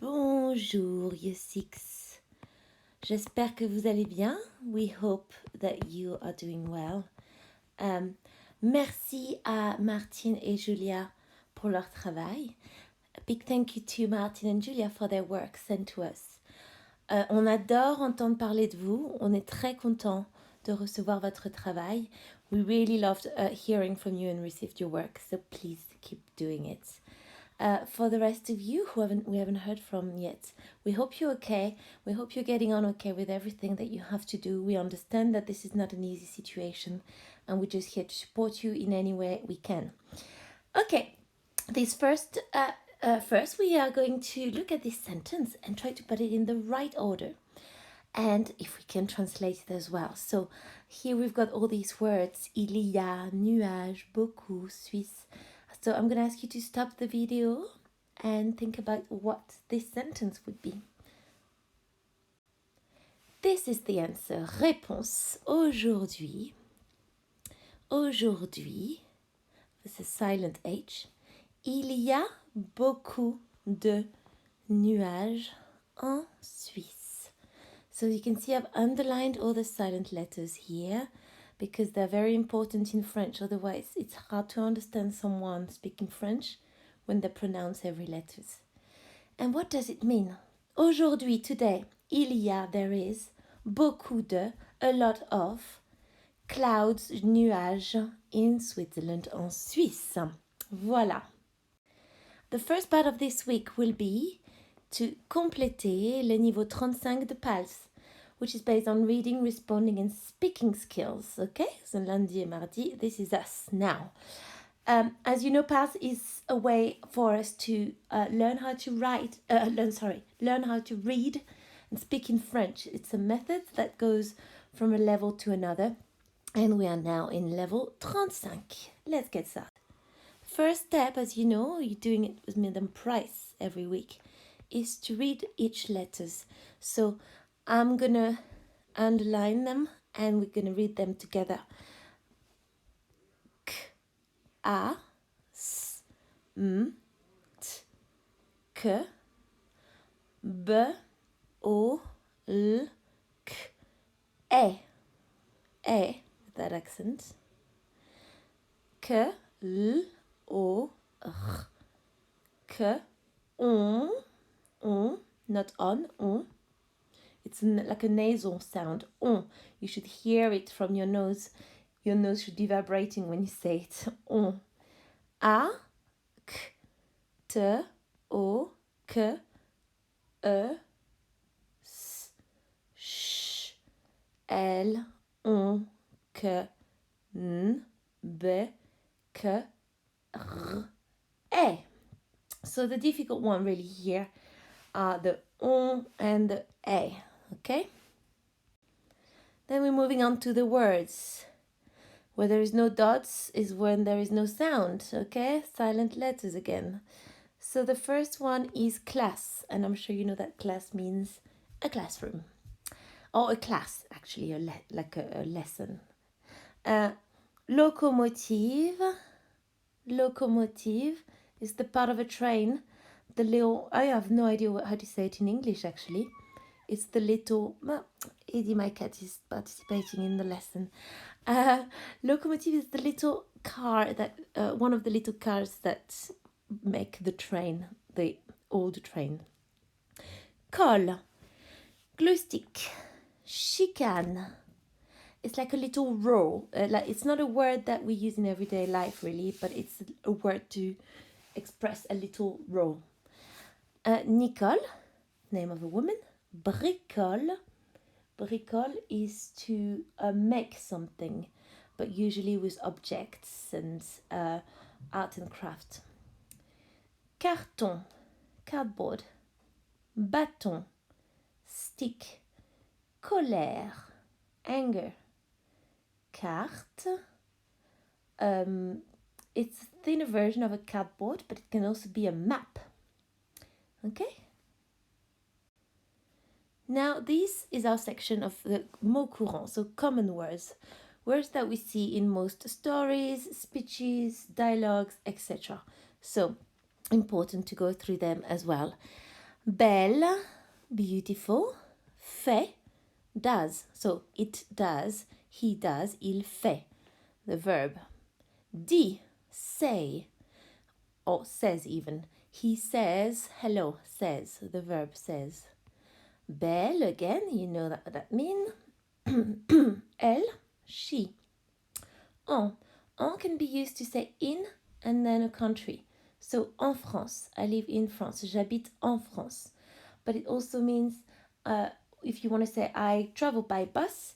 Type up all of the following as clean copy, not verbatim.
Bonjour, you six. J'espère que vous allez bien. We hope that you are doing well. Merci à Martine et Julia pour leur travail. A big thank you to Martine and Julia for their work sent to us. On adore entendre parler de vous. On est très content de recevoir votre travail. We really loved hearing from you and received your work, so please keep doing it. For the rest of you who we haven't heard from yet, we hope you're okay. We hope you're getting on okay with everything that you have to do. We understand that this is not an easy situation, and we're just here to support you in any way we can. Okay, this first we are going to look at this sentence and try to put it in the right order, and if we can translate it as well. So here we've got all these words: il y a, nuage, beaucoup, Suisse. So I'm going to ask you to stop the video and think about what this sentence would be. This is the answer. Réponse. Aujourd'hui. Aujourd'hui. This is silent H. Il y a beaucoup de nuages en Suisse. So you can see I've underlined all the silent letters here, because they're very important in French. Otherwise, it's hard to understand someone speaking French when they pronounce every letter. And what does it mean? Aujourd'hui, today, il y a, there is, beaucoup de, a lot of, clouds, nuages in Switzerland, en Suisse. Voilà. The first part of this week will be to compléter le niveau 35 de PALS, which is based on reading, responding, and speaking skills. Okay, so lundi et mardi, this is us now. As you know, PALS is a way for us to learn how to learn how to read and speak in French. It's a method that goes from a level to another, and we are now in level 35. Let's get started. First step, as you know, you're doing it with Madame Price every week, is to read each letters. So I'm gonna underline them and we're gonna read them together. K, A, S, M, T, K, B, O, L, K, E, with that accent. K, L, O, R, K, on, not on, on. It's like a nasal sound. On. You should hear it from your nose. Your nose should be vibrating when you say it. On. A, K, T, O, K, E, S, Sh, L, on, K, N, B, K, R, E. So the difficult one really here are the on and the E. Okay? Then we're moving on to the words. Where there is no dots is when there is no sound. Okay? Silent letters again. So the first one is class. And I'm sure you know that class means a classroom. Or a class, actually, like a lesson. Locomotive. Locomotive is the part of a train. The little, I have no idea how to say it in English, actually. It's the little, Eddie, my cat, is participating in the lesson. Locomotive is the little car that, one of the little cars that make the train, the old train. Col, glue stick, chicane. It's like a little row. Like it's not a word that we use in everyday life, really, but it's a word to express a little row. Nicole, name of a woman. Bricole. Bricole is to make something, but usually with objects and art and craft. Carton, cardboard. Bâton, stick. Colère, anger. Carte. It's a thinner version of a cardboard, but it can also be a map. Okay? Now, this is our section of the mots courants, so common words. Words that we see in most stories, speeches, dialogues, etc. So, important to go through them as well. Belle, beautiful. Fait, does. So it does, he does, il fait, the verb. Dit, say, or says even. He says, hello, says, the verb says. Belle, again, you know what that means. Elle, she. En. En can be used to say in and then a country. So, en France, I live in France. J'habite en France. But it also means, if you want to say I travel by bus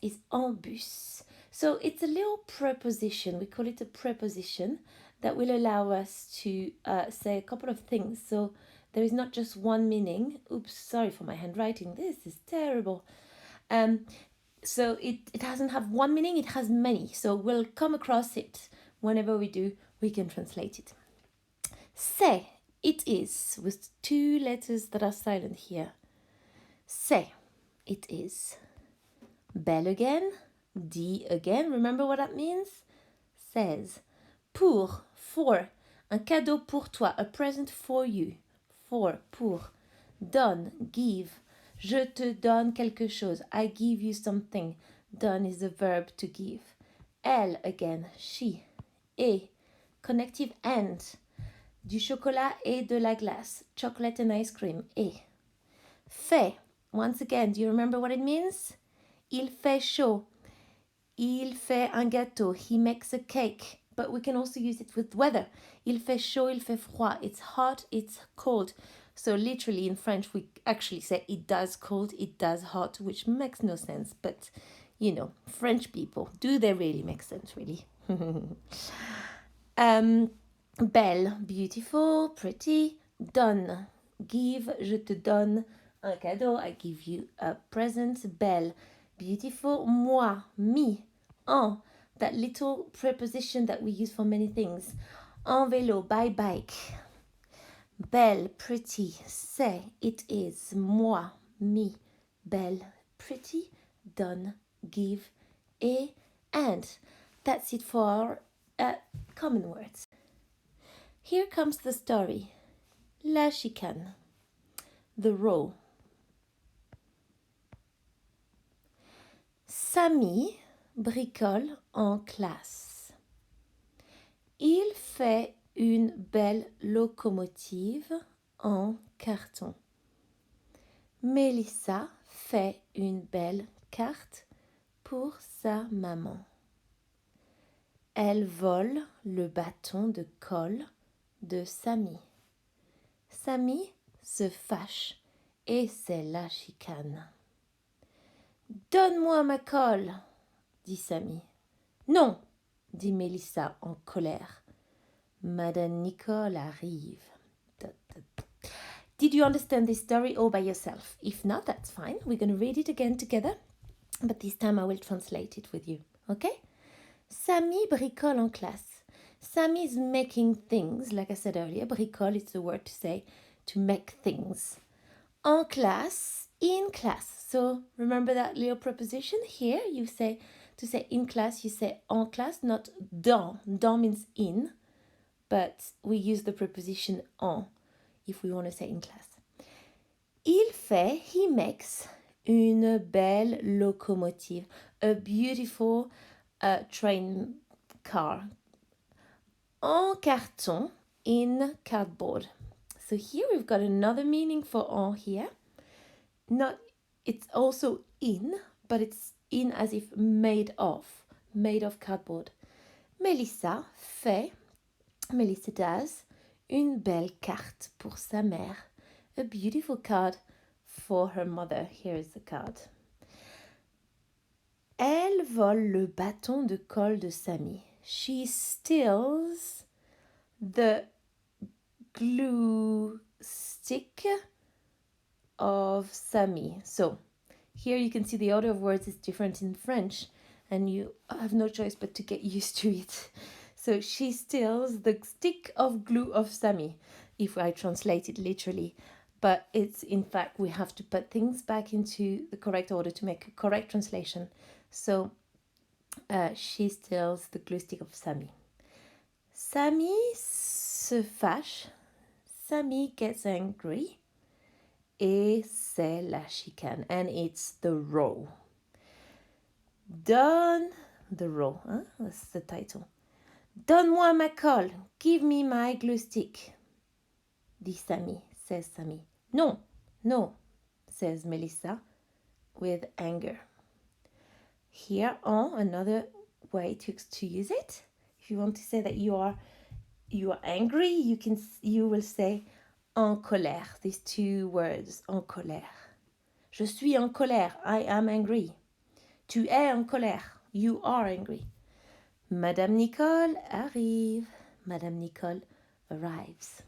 is en bus. So it's a little preposition. We call it a preposition that will allow us to say a couple of things. So there is not just one meaning. Oops, sorry for my handwriting. This is terrible. So it doesn't have one meaning, it has many. So we'll come across it whenever we do, we can translate it. C'est, it is, with two letters that are silent here. C'est, it is. Belle again, dit again. Remember what that means? Says. Pour, for. Un cadeau pour toi, a present for you. For, pour. Donne, give. Je te donne quelque chose. I give you something. Donne is the verb to give. Elle again, she. Et, connective and. Du chocolat et de la glace. Chocolate and ice cream. Et. Fait. Once again, do you remember what it means? Il fait chaud. Il fait un gâteau. He makes a cake. But we can also use it with weather. Il fait chaud, il fait froid. It's hot, it's cold. So literally in French, we actually say it does cold, it does hot, which makes no sense. But, you know, French people, do they really make sense, really? Belle, beautiful, pretty. Donne, give, je te donne un cadeau. I give you a present. Belle, beautiful. Moi, me. En, that little preposition that we use for many things. En vélo, by bike. Belle, pretty. C'est, it is. Moi, me. Belle, pretty. Donne, give, et, and. That's it for our common words. Here comes the story. La chicane. The row. Samy bricole en classe. Il fait une belle locomotive en carton. Mélissa fait une belle carte pour sa maman. Elle vole le bâton de colle de Samy. Samy se fâche et c'est la chicane. Donne-moi ma colle, dit Samy. Non, dit Mélissa en colère. Madame Nicole arrive. Did you understand this story all by yourself? If not, that's fine. We're going to read it again together, but this time I will translate it with you, okay? Samy bricole en classe. Samy is making things, like I said earlier. Bricole is the word to say to make things. En classe, in class. So remember that little preposition here? You say, to say in class, you say en classe, not dans. Dans means in, but we use the preposition en if we want to say in class. Il fait, he makes, une belle locomotive, a beautiful train car. En carton, in cardboard. So here we've got another meaning for en here. Not, it's also in, but it's in as if made of cardboard. Mélissa fait, Mélissa does, une belle carte pour sa mère. A beautiful card for her mother. Here is the card. Elle vole le bâton de colle de Samy. She steals the glue stick of Samy. So here you can see the order of words is different in French and you have no choice but to get used to it. So she steals the stick of glue of Samy, if I translate it literally. But it's in fact, we have to put things back into the correct order to make a correct translation. So she steals the glue stick of Samy. Samy se fâche. Samy gets angry. Et c'est la chicane. And it's the row. Donne, the row, huh? That's the title. Donne-moi ma colle. Give me my glue stick. Dit Samy, says Samy. No, no, says Melissa with anger. Here on another way to use it. If you want to say that you are angry, you will say en colère. These two words, en colère. Je suis en colère. I am angry. Tu es en colère. You are angry. Madame Nicole arrive. Madame Nicole arrives.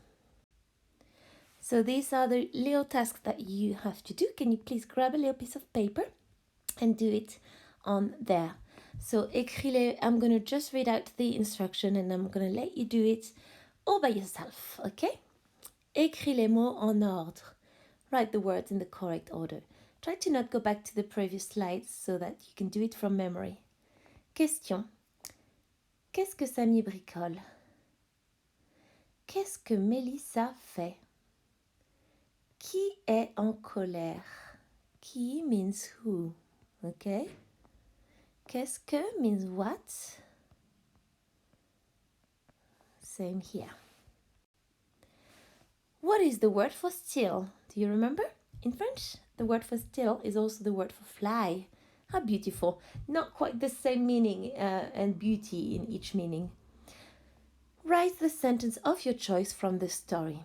So these are the little tasks that you have to do. Can you please grab a little piece of paper and do it on there? So écris-les. I'm going to just read out the instruction and I'm going to let you do it all by yourself, okay? Écris les mots en ordre. Write the words in the correct order. Try to not go back to the previous slides so that you can do it from memory. Question. Qu'est-ce que Samy bricole? Qu'est-ce que Mélissa fait? Qui est en colère? Qui means who, okay? Qu'est-ce que means what? Same here. What is the word for still? Do you remember? In French, the word for still is also the word for fly. How beautiful. Not quite the same meaning and beauty in each meaning. Write the sentence of your choice from the story.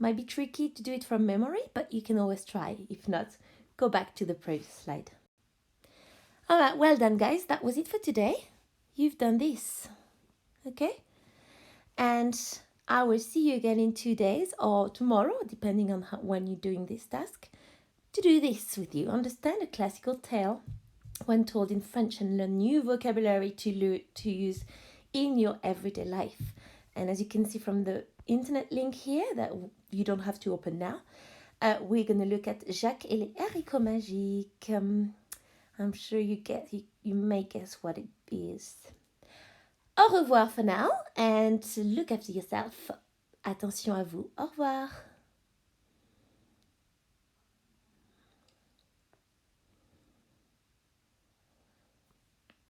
Might be tricky to do it from memory, but you can always try. If not, go back to the previous slide. All right, well done, guys. That was it for today. You've done this, okay? And I will see you again in 2 days or tomorrow, depending on when you're doing this task, to do this with you. Understand a classical tale when told in French and learn new vocabulary to use in your everyday life. And as you can see from the internet link here that you don't have to open now, we're going to look at Jacques et les haricots magiques. I'm sure you may guess what it is. Au revoir for now and look after yourself. Attention à vous. Au revoir.